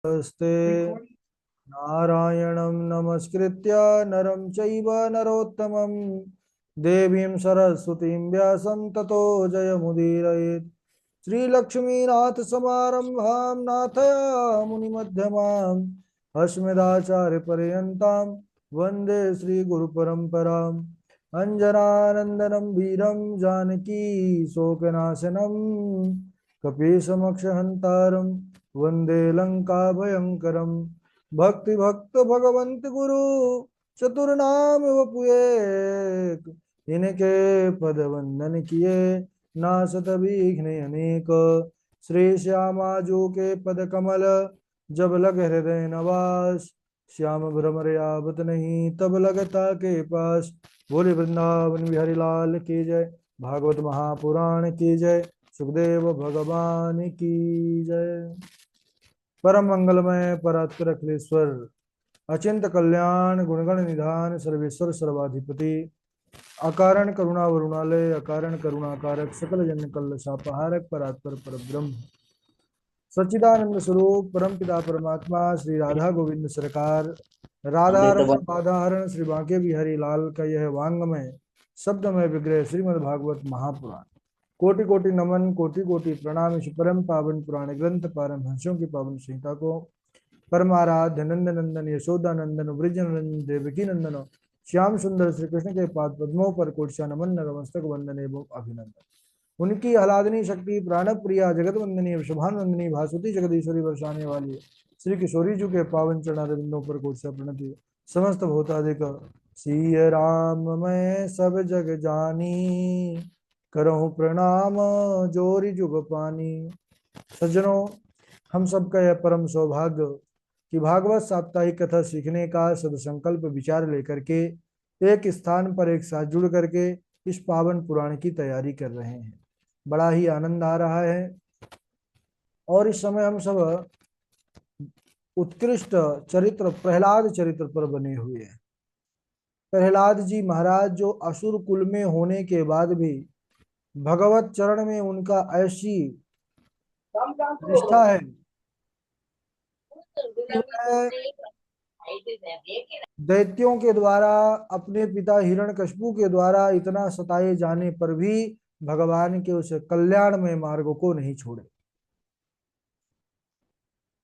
नमस्ते नारायणं नमस्कृत्य नरं चैव नरोत्तमं देवीं सरस्वतीं व्यासं ततो जयमुदीरयेत् श्रीलक्ष्मीनाथसमारम्भां नाथयामुनिमध्यमाम् अस्मदाचार्यपर्यन्तां वन्दे श्रीगुरुपरम्पराम् अञ्जनानन्दनं वीरं जानकी शोकनाशनं कपीशमक्षहन्तारं वन्दे लङ्काभयङ्करम् भक्ति भक्त भगवंत गुरु चतुर्नाम वपुए इनके पद वंदन किए नासत विघ्न अनेक श्री श्यामा जो के पद कमल जब लग हृदय नवास श्याम भ्रमर आवत नहीं तब लगता के पास। बोले वृंदावन बिहारी लाल की जय। भागवत महापुराण की जय। सुखदेव भगवान की जय। परम मंगलमय परात्पर अखिलेश्वर अचिंत कल्याण गुणगण निधान सर्वेश्वर सर्वाधिपति अकारण करुणा वरुणालय अकारण करुणाकारक सकल जन कल्ल शापहारक परात्पर परब्रह्म सच्चिदानंद स्वरूप परम पिता परमात्मा श्री राधा गोविंद सरकार राधा रमण बाधाहरण श्री बांके बिहारी लाल का यह वांगमय शब्दमय विग्रह श्रीमद् भागवत महापुराण कोटि कोटि नमन कोटि कोटि प्रणाम। इस परम पावन पुराण ग्रंथ पारमहंसों की पावन संहिता को परमाराध्य नंद नंदन यशोदा नंदन ब्रजनंदन देवकी नंदन श्याम सुंदर श्री कृष्ण के पाद पद्मों पर कोटशा नमन नतमस्तक वंदन एवं अभिनंदन। उनकी आह्लादनी शक्ति प्राण प्रिया जगत वंदनी शुभान वंदनी भासुती जगदीश्वरी वर्षाने वाली श्री किशोरी जी के पावन चरणारविंदों पर कोटशा प्रणति। समस्त भूतादिक सिय राम मैं सब जग जानी करहूँ प्रणाम जोरी जुग पानी। सज्जनों, हम सबका यह परम सौभाग्य कि भागवत साप्ताहिक कथा सीखने का सदसंकल्प विचार लेकर के एक स्थान पर एक साथ जुड़ करके इस पावन पुराण की तैयारी कर रहे हैं। बड़ा ही आनंद आ रहा है और इस समय हम सब उत्कृष्ट चरित्र प्रहलाद चरित्र पर बने हुए हैं। प्रहलाद जी महाराज जो असुर कुल में होने के बाद भी भगवत चरण में उनका ऐसी निष्ठा है कि वह दैत्यों के द्वारा अपने पिता हिरण्यकशिपु के द्वारा इतना सताए जाने पर भी भगवान के उस कल्याणमय मार्ग को नहीं छोड़े।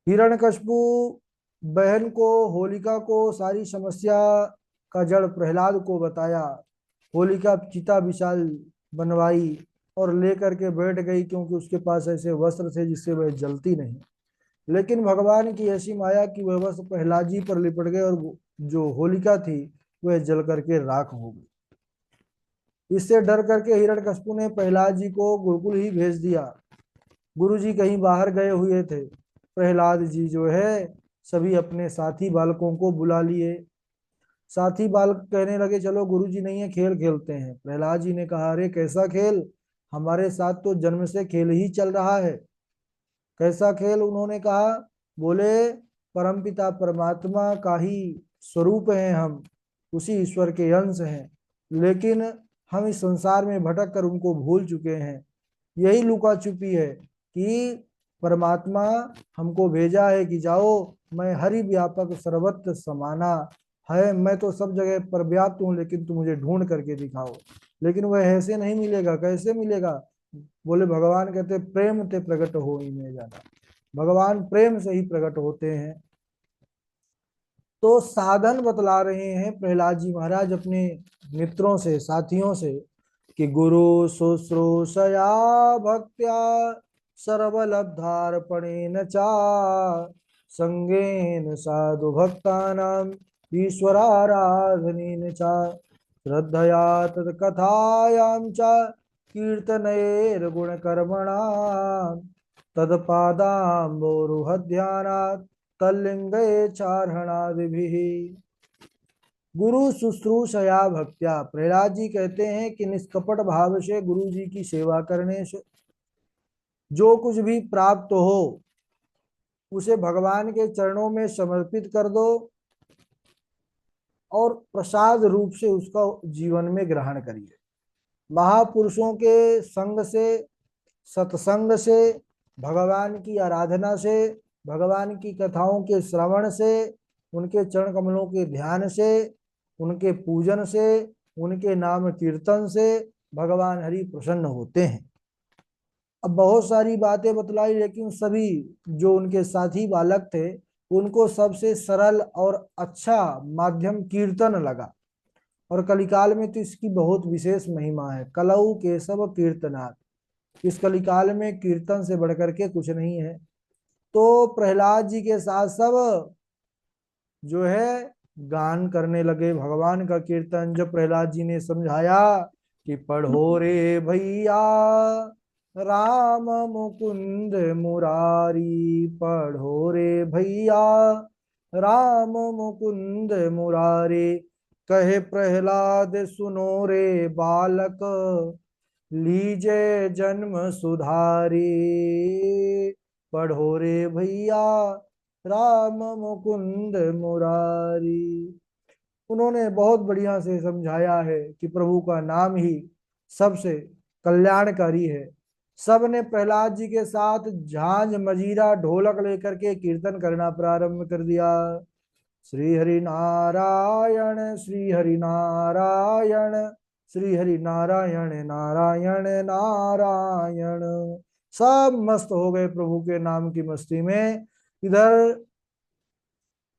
हिरण्यकशिपु बहन को होलिका को सारी समस्या का जड़ प्रहलाद को बताया। होलिका चिता विशाल बनवाई और लेकर के बैठ गई क्योंकि उसके पास ऐसे वस्त्र थे जिससे वह जलती नहीं। लेकिन भगवान की ऐसी माया कि वह वस्त्र प्रहलाद जी पर लिपट गए और जो होलिका थी वह जल करके राख हो गई। इससे डर करके हिरण्यकशिपु ने प्रहलाद जी को गुरुकुल ही भेज दिया। गुरु जी कहीं बाहर गए हुए थे। प्रहलाद जी जो है सभी अपने साथी बालकों को बुला लिए। साथी बालक कहने लगे चलो गुरु जी नहीं है खेल खेलते हैं। प्रहलाद जी ने कहा अरे कैसा खेल, हमारे साथ तो जन्म से खेल ही चल रहा है। कैसा खेल? उन्होंने कहा, बोले परमपिता परमात्मा का ही स्वरूप हैं हम, उसी ईश्वर के अंश हैं, लेकिन हम इस संसार में भटक कर उनको भूल चुके हैं। यही लुका छुपी है कि परमात्मा हमको भेजा है कि जाओ, मैं हरि व्यापक सर्वत्र समाना है, मैं तो सब जगह पर व्याप्त हूँ, लेकिन तुम मुझे ढूंढ करके दिखाओ। लेकिन वह ऐसे नहीं मिलेगा। कैसे मिलेगा? बोले भगवान कहते प्रेम ते प्रकट हो ही में जाना। भगवान प्रेम से ही प्रकट होते हैं। तो साधन बतला रहे हैं प्रहलाद जी महाराज अपने मित्रों से, साथियों से कि गुरु शुश्रूषया भक्त्या सर्वलब्धार्पणेन चा संगेन साधु भक्तानां ईश्वराराधनेन चा श्रद्धया तत्कथायां च कीर्तनैर्गुणकर्मणां तत्पादाम्बोरुहध्यानात् तल्लिंगे चारणादिभिः। गुरु शुश्रूषया भक्त्या, प्रहलाद जी कहते हैं कि निष्कपट भाव से गुरु जी की सेवा करने से जो कुछ भी प्राप्त हो उसे भगवान के चरणों में समर्पित कर दो और प्रसाद रूप से उसका जीवन में ग्रहण करिए। महापुरुषों के संग से, सत्संग से, भगवान की आराधना से भगवान की कथाओं के श्रवण से, उनके चरण कमलों के ध्यान से, उनके पूजन से, उनके नाम कीर्तन से भगवान हरि प्रसन्न होते हैं। अब बहुत सारी बातें बतलाई, लेकिन सभी जो उनके साथी बालक थे उनको सबसे सरल और अच्छा माध्यम कीर्तन लगा। और कलिकाल में तो इसकी बहुत विशेष महिमा है। कलऊ केशव कीर्तनाथ, इस कलिकाल में कीर्तन से बढ़कर के कुछ नहीं है। तो प्रहलाद जी के साथ सब जो है गान करने लगे भगवान का कीर्तन। जब प्रहलाद जी ने समझाया कि पढ़ो रे भैया राम मुकुंद मुरारी, पढ़ो रे भैया राम मुकुंद मुरारी, कहे प्रहलाद सुनो रे बालक, लीजे जन्म सुधारी, पढ़ो रे भैया राम मुकुंद मुरारी। उन्होंने बहुत बढ़िया से समझाया है कि प्रभु का नाम ही सबसे कल्याणकारी है। सब ने प्रहलाद जी के साथ झांझ मजीरा ढोलक लेकर के कीर्तन करना प्रारंभ कर दिया। श्री हरि नारायण, श्री हरि नारायण, श्री हरि नारायण नारायण नारायण। सब मस्त हो गए प्रभु के नाम की मस्ती में। इधर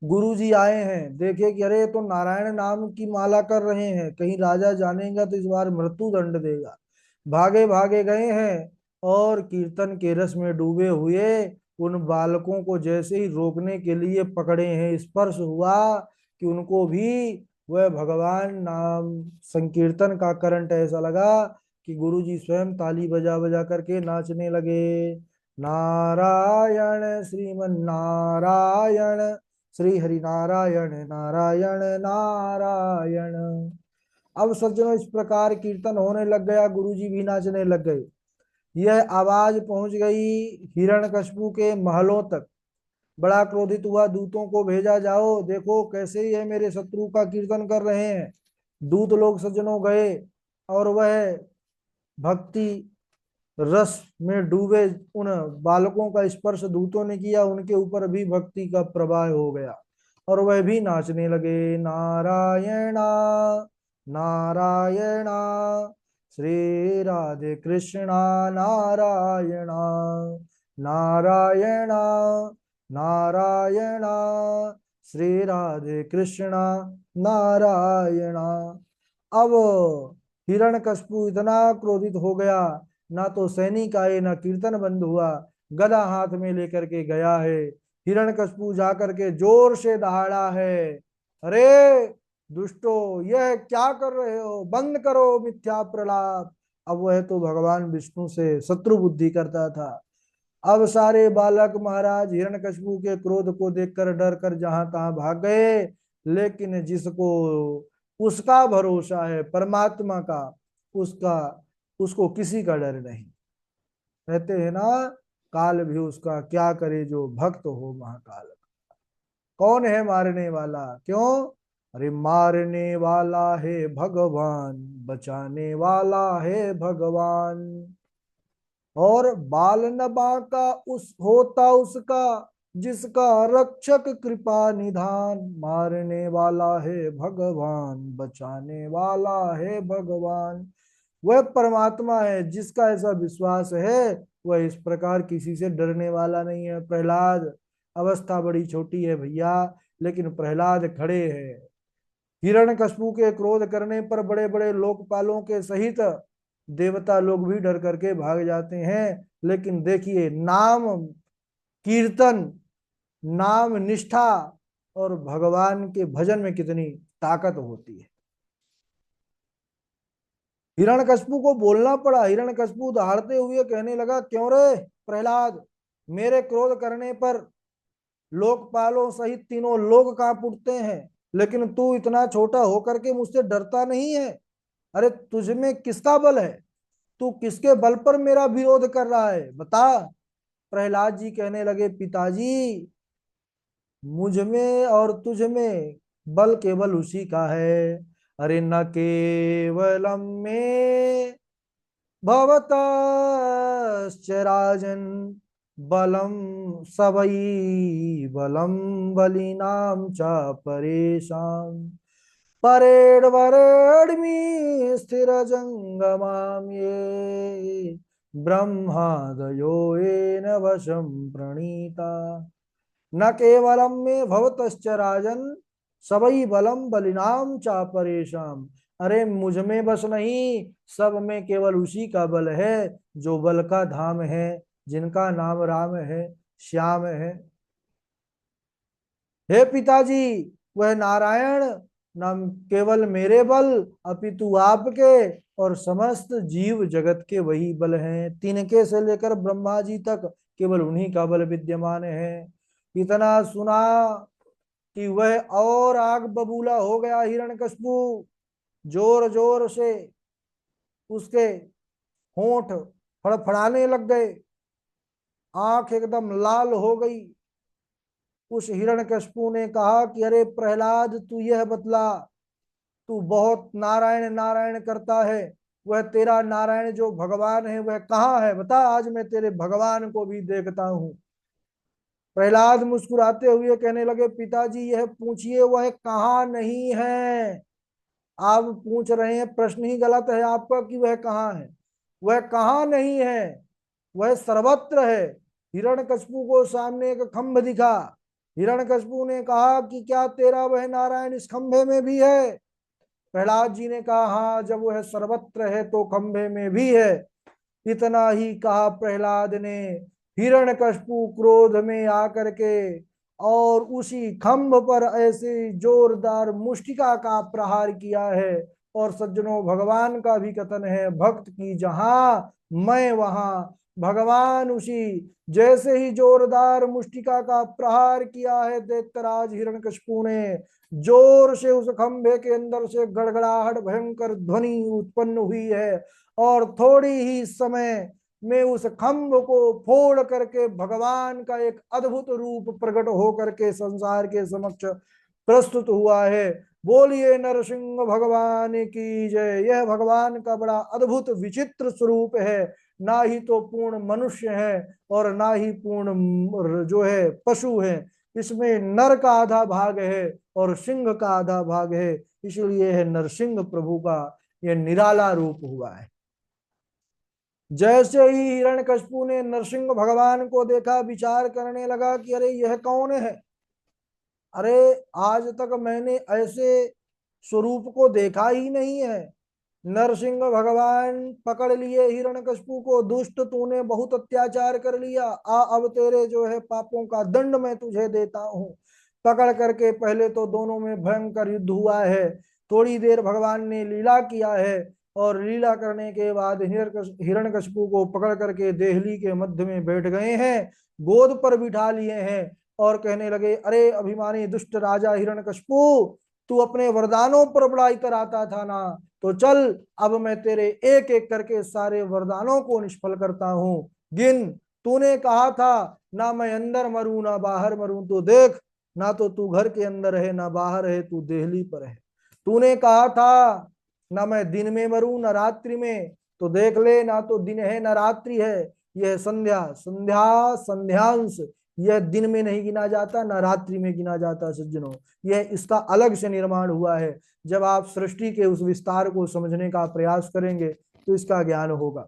गुरु जी आए हैं, देखे कि अरे तो नारायण नाम की माला कर रहे हैं, कहीं राजा जानेगा तो इस बार मृत्यु दंड देगा। भागे भागे गए हैं और कीर्तन के रस में डूबे हुए उन बालकों को जैसे ही रोकने के लिए पकड़े हैं, स्पर्श हुआ कि उनको भी वह भगवान नाम संकीर्तन का करंट ऐसा लगा कि गुरु जी स्वयं ताली बजा बजा करके नाचने लगे। नारायण श्रीमन नारायण, श्री हरि नारायण नारायण नारायण। अब सज्जनों इस प्रकार कीर्तन होने लग गया, गुरु जी भी नाचने लग गए। यह आवाज पहुंच गई हिरण्यकशिपु के महलों तक। बड़ा क्रोधित हुआ, दूतों को भेजा, जाओ देखो कैसे ये मेरे शत्रु का कीर्तन कर रहे हैं। दूत लोग सज्जनों गए और वह भक्ति रस में डूबे उन बालकों का स्पर्श दूतों ने किया, उनके ऊपर भी भक्ति का प्रवाह हो गया और वह भी नाचने लगे। नारायणा नारायणा, श्री राधे कृष्णा नारायणा, नारायणा नारायणा, श्री राधे कृष्णा नारायणा। अब हिरण्यकशिपु इतना क्रोधित हो गया, ना तो सैनिक आए ना कीर्तन बंद हुआ। गदा हाथ में लेकर के गया है। हिरण्यकशिपु जाकर के जोर से दहाड़ा है, अरे दुष्टो यह क्या कर रहे हो, बंद करो मिथ्या प्रलाप। अब वह तो भगवान विष्णु से शत्रु बुद्धि करता था। अब सारे बालक महाराज हिरण्यकशिपु के क्रोध को देखकर डर कर जहां तहां भाग गए। लेकिन जिसको उसका भरोसा है परमात्मा का, उसका उसको किसी का डर नहीं। कहते हैं ना, काल भी उसका क्या करे जो भक्त हो महाकाल। कौन है मारने वाला, क्यों? अरे मारने वाला है भगवान, बचाने वाला है भगवान। और बाल न बांका उस होता उसका, जिसका रक्षक कृपा निधान। मारने वाला है भगवान, बचाने वाला है भगवान। वह परमात्मा है, जिसका ऐसा विश्वास है वह इस प्रकार किसी से डरने वाला नहीं है। प्रहलाद अवस्था बड़ी छोटी है भैया, लेकिन प्रहलाद खड़े हैं। हिरण्यकशिपु के क्रोध करने पर बड़े बड़े लोकपालों के सहित देवता लोग भी डर करके भाग जाते हैं। लेकिन देखिए नाम कीर्तन, नाम निष्ठा और भगवान के भजन में कितनी ताकत होती है। हिरण्यकशिपु को बोलना पड़ा। हिरण्यकशिपु दहाड़ते हुए कहने लगा, क्यों रे प्रहलाद, मेरे क्रोध करने पर लोकपालों सहित तीनों लोग कांप उठते हैं, लेकिन तू इतना छोटा होकर के मुझसे डरता नहीं है। अरे तुझ में किसका बल है, तू किसके बल पर मेरा विरोध कर रहा है, बता। प्रहलाद जी कहने लगे, पिताजी मुझ में और तुझ में बल केवल उसी का है। अरे न केवलम में भवतश्च राजन, बलम सबई बलम बलिनाम च परेशान परेड वरेड्मि स्थिर जंगमाम ये ब्रह्मादयो येन वशं प्रणीता न केवलम में भवतश्च राजन सबई बलम बलिनाम चा परेशान। अरे मुझ में बस नहीं, सब में केवल उसी का बल है जो बल का धाम है, जिनका नाम राम है, श्याम है। हे पिताजी, वह नारायण नाम केवल मेरे बल अपितु आपके और समस्त जीव जगत के वही बल हैं। तिनके से लेकर ब्रह्मा जी तक केवल उन्हीं का बल विद्यमान है। इतना सुना कि वह और आग बबूला हो गया हिरण्यकश्यपु। जोर जोर से उसके होंठ फड़फड़ाने लग गए, आंख एकदम लाल हो गई। उस हिरण्यकश्यपु ने कहा कि अरे प्रहलाद, तू यह बतला, तू बहुत नारायण नारायण करता है, वह तेरा नारायण जो भगवान है वह कहाँ है, बता, आज मैं तेरे भगवान को भी देखता हूँ। प्रहलाद मुस्कुराते हुए कहने लगे, पिताजी यह पूछिए वह कहाँ नहीं है। आप पूछ रहे हैं, प्रश्न ही गलत है आपका कि वह कहाँ है। वह कहाँ नहीं है, वह सर्वत्र है। हिरण्यकश्यपु को सामने एक खंभ दिखा। हिरण्यकश्यपु ने कहा कि क्या तेरा वह नारायण इस खंभे में भी है। प्रहलाद जी ने कहा, हाँ, जब वह सर्वत्र है तो खंभे में भी है। इतना ही कहा प्रहलाद ने, हिरण्यकश्यपु क्रोध में आकर के और उसी खंभ पर ऐसे जोरदार मुष्टिका का प्रहार किया है। और सज्जनों, भगवान का भी कथन है, भक्त की जहां मैं वहां। भगवान उसी जैसे ही जोरदार मुष्टिका का प्रहार किया है दैत्यराज हिरण्यकश्यपु ने, जोर से उस खंभे के अंदर से गड़गड़ाहट भयंकर ध्वनि उत्पन्न हुई है। और थोड़ी ही समय में उस खंभ को फोड़ करके भगवान का एक अद्भुत रूप प्रकट हो करके संसार के समक्ष प्रस्तुत हुआ है। बोलिए नरसिंह भगवान की जय। यह भगवान का बड़ा अद्भुत विचित्र स्वरूप है। ना ही तो पूर्ण मनुष्य है और ना ही पूर्ण जो है पशु है। इसमें नर का आधा भाग है और सिंह का आधा भाग है, इसलिए है नरसिंह प्रभु का यह निराला रूप हुआ है। जैसे ही हिरण्यकश्यपु ने नरसिंह भगवान को देखा, विचार करने लगा कि अरे यह कौन है। अरे आज तक मैंने ऐसे स्वरूप को देखा ही नहीं है। नरसिंह भगवान पकड़ लिए हिरण्यकश्यपु को, दुष्ट तूने बहुत अत्याचार कर लिया, आ अब तेरे जो है पापों का दंड मैं तुझे देता हूँ। पकड़ करके पहले तो दोनों में भयंकर युद्ध हुआ है। थोड़ी देर भगवान ने लीला किया है और लीला करने के बाद हिरण्यकश्यपु को पकड़ करके देहली के मध्य में बैठ गए हैं, गोद पर बिठा लिए हैं और कहने लगे, अरे अभिमानी दुष्ट राजा हिरण्यकश्यपु, तू अपने वरदानों पर बड़ा इतर आता था ना, तो चल अब मैं तेरे एक एक करके सारे वरदानों को निष्फल करता हूं। गिन, तूने कहा था ना मैं अंदर मरूं ना बाहर मरूं, तो देख, ना तो तू घर के अंदर है ना बाहर है, तू देहली पर है। तूने कहा था ना मैं दिन में मरूं ना रात्रि में, तो देख ले, ना तो दिन है ना रात्रि है। यह संध्या संध्या संध्यांश, यह दिन में नहीं गिना जाता ना रात्रि में गिना जाता सज्जनों। यह इसका अलग से निर्माण हुआ है। जब आप सृष्टि के उस विस्तार को समझने का प्रयास करेंगे तो इसका ज्ञान होगा।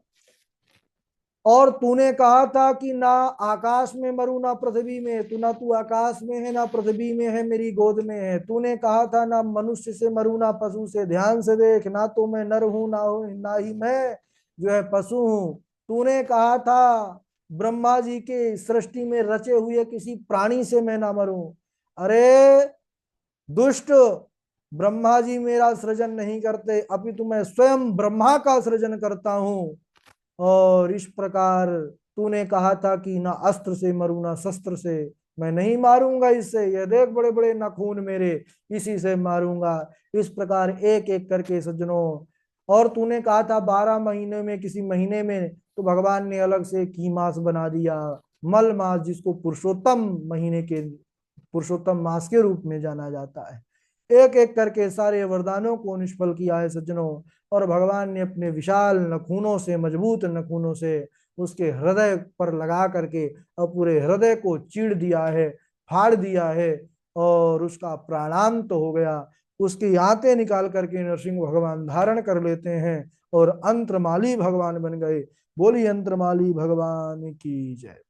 और तूने कहा था कि ना आकाश में मरू ना पृथ्वी में, तू ना तू आकाश में है ना पृथ्वी में है, मेरी गोद में है। तूने कहा था ना मनुष्य से मरू ना पशु से, ध्यान से देख, ना तो मैं नर हूं ना ही मैं जो है पशु हूं। तूने कहा था ब्रह्मा जी के सृष्टि में रचे हुए किसी प्राणी से मैं ना मरूं। अरे दुष्ट, ब्रह्मा जी मेरा सृजन नहीं करते, अपितु मैं स्वयं ब्रह्मा का सृजन करता हूं। और इस प्रकार तूने कहा था कि ना अस्त्र से मरू ना शस्त्र से, मैं नहीं मारूंगा इससे, यह देख बड़े बड़े नाखून मेरे, इसी से मारूंगा। इस प्रकार एक एक करके सज्जनों। और तूने कहा था 12 महीने में किसी महीने में, तो भगवान ने अलग से की मास बना दिया, मल मास, जिसको पुरुषोत्तम महीने के पुरुषोत्तम मास के रूप में जाना जाता है। एक एक करके सारे वरदानों को निष्फल किया है सज्जनों। और भगवान ने अपने विशाल नखूनों से, मजबूत नखूनों से उसके हृदय पर लगा करके और पूरे हृदय को चीड़ दिया है, फाड़ दिया है और उसका प्राणांत हो गया। उसकी आंतें निकाल करके नरसिंह भगवान धारण कर लेते हैं और अंतरमाली भगवान बन गए। बोली अंतरमाली भगवान की जय।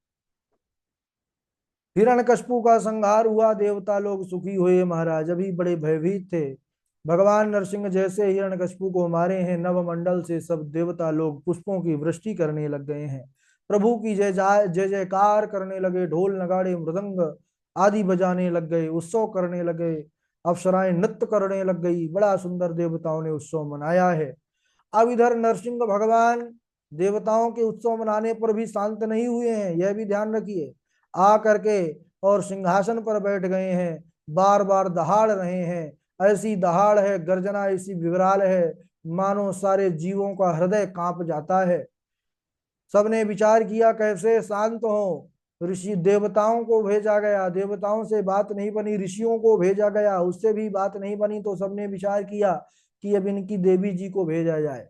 हिरण्यकश्यपु का संहार हुआ, देवता लोग सुखी हुए महाराज, अभी बड़े भयभीत थे। भगवान नरसिंह जैसे हिरण्यकश्यपु को मारे हैं, नवमंडल से सब देवता लोग पुष्पों की वृष्टि करने लग गए हैं। प्रभु की जय जय जयकार करने लगे, ढोल नगाड़े मृदंग आदि बजाने लग गए, उत्सव करने लगे, अप्सराएं नृत्य करने लग गई। बड़ा सुंदर देवताओं ने उत्सव मनाया है। अब इधर नरसिंह भगवान देवताओं के उत्सव मनाने पर भी शांत नहीं हुए हैं, यह भी ध्यान रखिए। आ करके और सिंहासन पर बैठ गए हैं, बार बार दहाड़ रहे हैं। ऐसी दहाड़ है, गर्जना ऐसी विकराल है, मानो सारे जीवों का हृदय कांप जाता है। सबने विचार किया कैसे शांत हो। ऋषि देवताओं को भेजा गया, देवताओं से बात नहीं बनी, ऋषियों को भेजा गया, उससे भी बात नहीं बनी, तो सबने विचार किया कि अब इनकी देवी जी को भेजा जाए,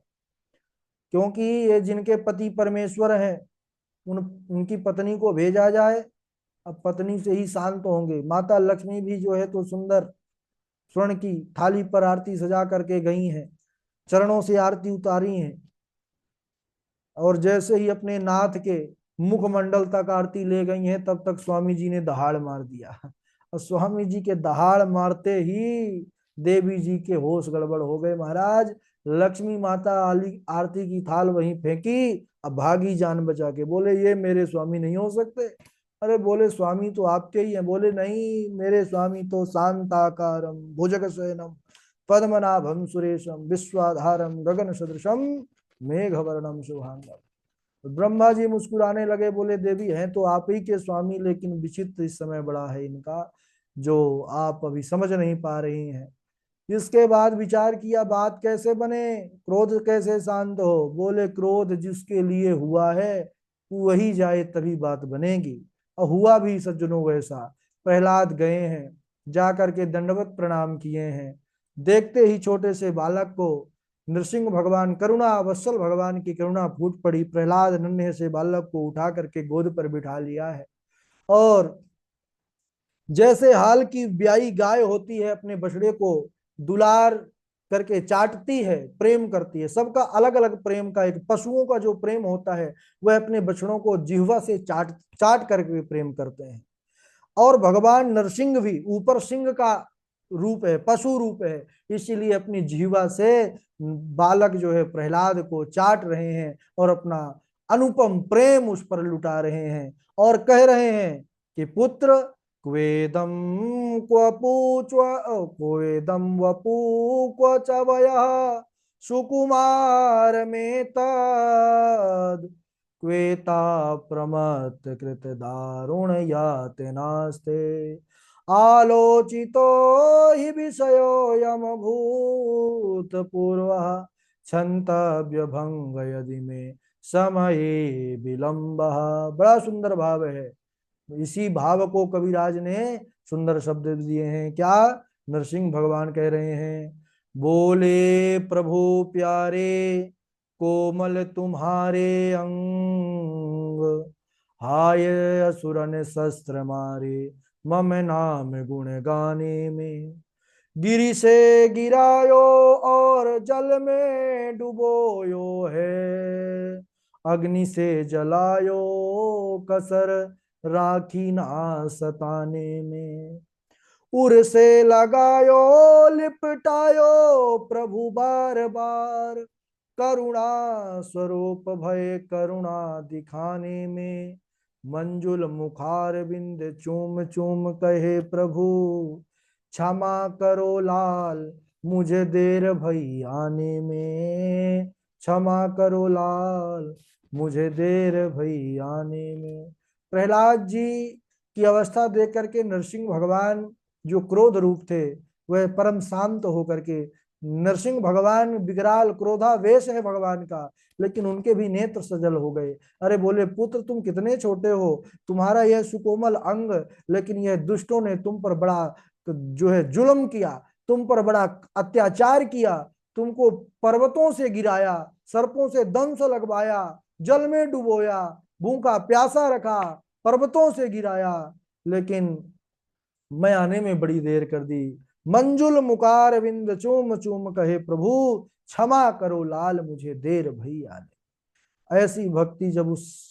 क्योंकि ये जिनके पति परमेश्वर हैं उन उनकी पत्नी को भेजा जाए। अब पत्नी से ही शांत होंगे। माता लक्ष्मी भी जो है तो सुंदर स्वर्ण की थाली पर आरती सजा करके गई हैं, चरणों से आरती उतारी हैं, और जैसे ही अपने नाथ के मुखमंडल तक आरती ले गई हैं तब तक स्वामी जी ने दहाड़ मार दिया। और स्वामी जी के दहाड़ मारते ही देवी जी के होश गड़बड़ हो गए महाराज। लक्ष्मी माता आरती की थाल वहीं फेंकी, अब भागी जान बचा के। बोले ये मेरे स्वामी नहीं हो सकते। अरे बोले स्वामी तो आपके ही हैं। बोले नहीं, मेरे स्वामी तो शांताकारम भुजग शयनम पद्मनाभम सुरेशम विश्वाधारम गगन सदृशम मेघवर्णम शुभांगम। तो ब्रह्मा जी मुस्कुराने लगे, बोले देवी हैं तो आप ही के स्वामी, लेकिन विचित्र इस समय बड़ा है इनका, जो आप अभी समझ नहीं पा रही हैं। इसके बाद विचार किया बात कैसे बने, क्रोध कैसे शांत हो। बोले क्रोध जिसके लिए हुआ है वही जाए तभी बात बनेगी। और हुआ भी सज्जनों वैसा। प्रहलाद गए हैं, जाकर के दंडवत प्रणाम किए हैं। देखते ही छोटे से बालक को नृसिंह भगवान करुणा वत्सल भगवान की करुणा फूट पड़ी। प्रहलाद नन्हे से बालक को उठा करके गोद पर बिठा लिया है, और जैसे हाल की ब्याई गाय होती है अपने बछड़े को दुलार करके चाटती है, प्रेम करती है। सबका अलग अलग प्रेम का, एक पशुओं का जो प्रेम होता है वह अपने बछड़ों को जिह्वा से चाट चाट करके प्रेम करते हैं। और भगवान नरसिंह भी ऊपर सिंह का रूप है, पशु रूप है, इसीलिए अपनी जीवा से बालक जो है प्रहलाद को चाट रहे हैं और अपना अनुपम प्रेम उस पर लुटा रहे हैं, और कह रहे हैं कि पुत्र क्वेदम क्वेदम वपु क्व च वयः सुकुमार में तद क्वेता प्रमत्त कृत दारुण यातनास्ते आलोचितो हि विषयो यम भूत पूर्व क्षंतव्य भंग यदि में समय विलंब। बड़ा सुंदर भाव है। इसी भाव को कविराज ने सुंदर शब्द दिए हैं। क्या नरसिंह भगवान कह रहे हैं, बोले प्रभु प्यारे कोमल तुम्हारे अंग, हाय असुरन शस्त्र मारे मम नाम गुण गाने में। गिरि से गिरायो और जल में डुबोयो है, अग्नि से जलायो कसर राखी ना सताने में। उर से लगायो लिपटायो प्रभु बार बार, करुणा स्वरूप भय करुणा दिखाने में। मंजुल मुखार बिंद चूम चूम कहे प्रभु, क्षमा करो लाल मुझे देर भई आने में। क्षमा करो लाल मुझे देर भई आने में। प्रहलाद जी की अवस्था देख करके नरसिंह भगवान जो क्रोध रूप थे वह परम शांत होकर के, नरसिंह भगवान विकराल क्रोधावेश है भगवान का, लेकिन उनके भी नेत्र सजल हो गए। अरे बोले पुत्र तुम कितने छोटे हो, तुम्हारा यह सुकोमल अंग, लेकिन यह दुष्टों ने तुम पर बड़ा जो है जुल्म किया, तुम पर बड़ा अत्याचार किया, तुमको पर्वतों से गिराया, सर्पों से दंश लगवाया, जल में डुबोया, भूखा प्यासा रखा, पर्वतों से गिराया, लेकिन मैं आने में बड़ी देर कर दी। मंजुल मुकार विंद चूम चूम कहे प्रभु, क्षमा करो लाल मुझे देर भई आने। ऐसी भक्ति जब उस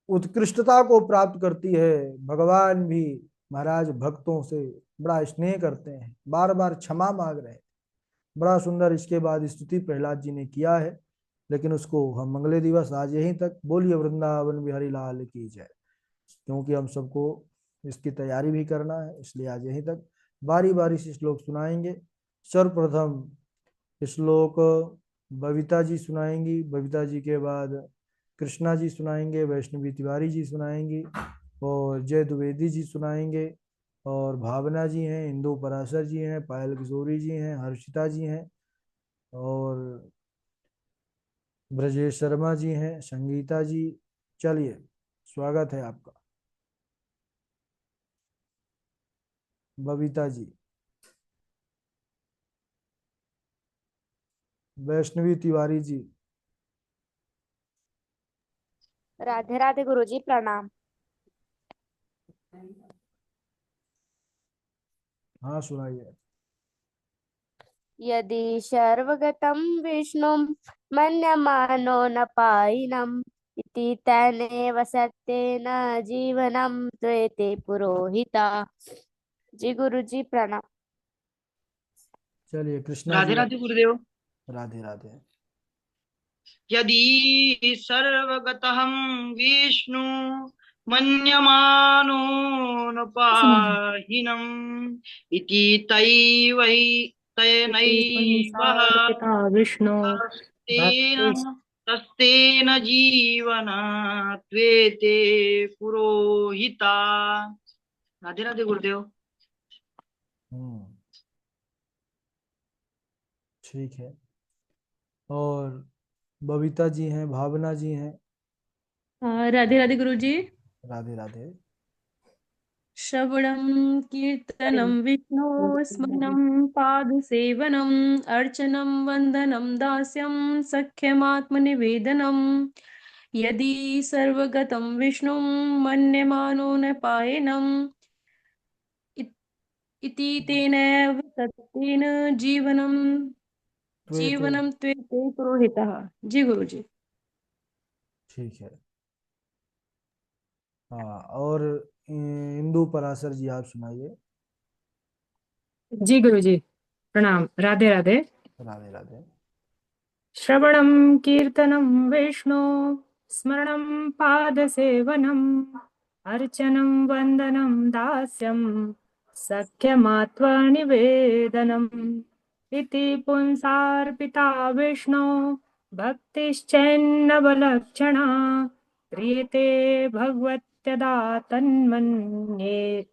उत्कृष्टता को प्राप्त करती है, भगवान भी महाराज भक्तों से बड़ा स्नेह करते हैं, बार बार क्षमा मांग रहे हैं। बड़ा सुंदर इसके बाद स्तुति प्रहलाद जी ने किया है, लेकिन उसको हम मंगले दिवस आज यहीं तक। बोलिए वृंदावन बिहारी लाल की जय। क्योंकि हम सबको इसकी तैयारी भी करना है, इसलिए आज यहीं तक। बारी बारी से श्लोक सुनाएंगे। सर्वप्रथम श्लोक बबीता जी सुनाएंगी, बबीता जी के बाद कृष्णा जी सुनाएंगे, वैष्णवी तिवारी जी सुनाएंगी, और जय द्विवेदी जी सुनाएंगे, और भावना जी हैं, इंदु पराशर जी हैं, पायल किशोरी जी हैं, हर्षिता जी हैं, और ब्रजेश शर्मा जी हैं, संगीता जी। चलिए, स्वागत है आपका। बबीता जी। वैष्णवी तिवारी जी। राधे राधे गुरुजी, प्रणाम। हाँ, सुनाइए। यदि सर्वगतं विष्णुं मन्यमानो न पायिनम् इति तेनेव सत्येन जीवनं त्वेते पुरोहिता। जी गुरुजी, प्रणाम। चलिए कृष्णा राधे जी। राधे गुरुदेव। राधे राधे। यदि सर्वगतः विष्णु मन्यमानो न पाहिनम् इति इति तैनैव पुंसार्पिता विष्णु तस्तेन भक्ति तस्तेन जीवनात्वेते पुरोहिता। राधे राधे गुरुदेव। हम्म, ठीक है। और बबीता जी हैं, भावना जी हैं। राधे राधे गुरु जी। राधे राधे। श्रवणं कीर्तनं विष्णु स्मरणं पादसेवनम् अर्चनं वन्दनं दास्यं सख्यमात्मनिवेदनम्। यदि सर्वगतं विष्णुं मन्यमानो न पायिनम् इति तेनैव सत्येन जीवनं त्वेते। जीवनं त्वेते पुरोहितः। जी गुरु जी। ठीक है। हाँ, और इंदु पराशर जी आप सुनाइए। जी गुरु जी, प्रणाम। राधे राधे। राधे राधे। श्रवणं कीर्तनं विष्णु स्मरणं पादसेवनम् अर्चनं वन्दनं दास्यं सख्यमात्वा निवेदनम् इति पुंसार्पिता विष्णु भक्तिश्चैन्नवलक्षणा क्रियते भगवत्यदा तन्मन्ये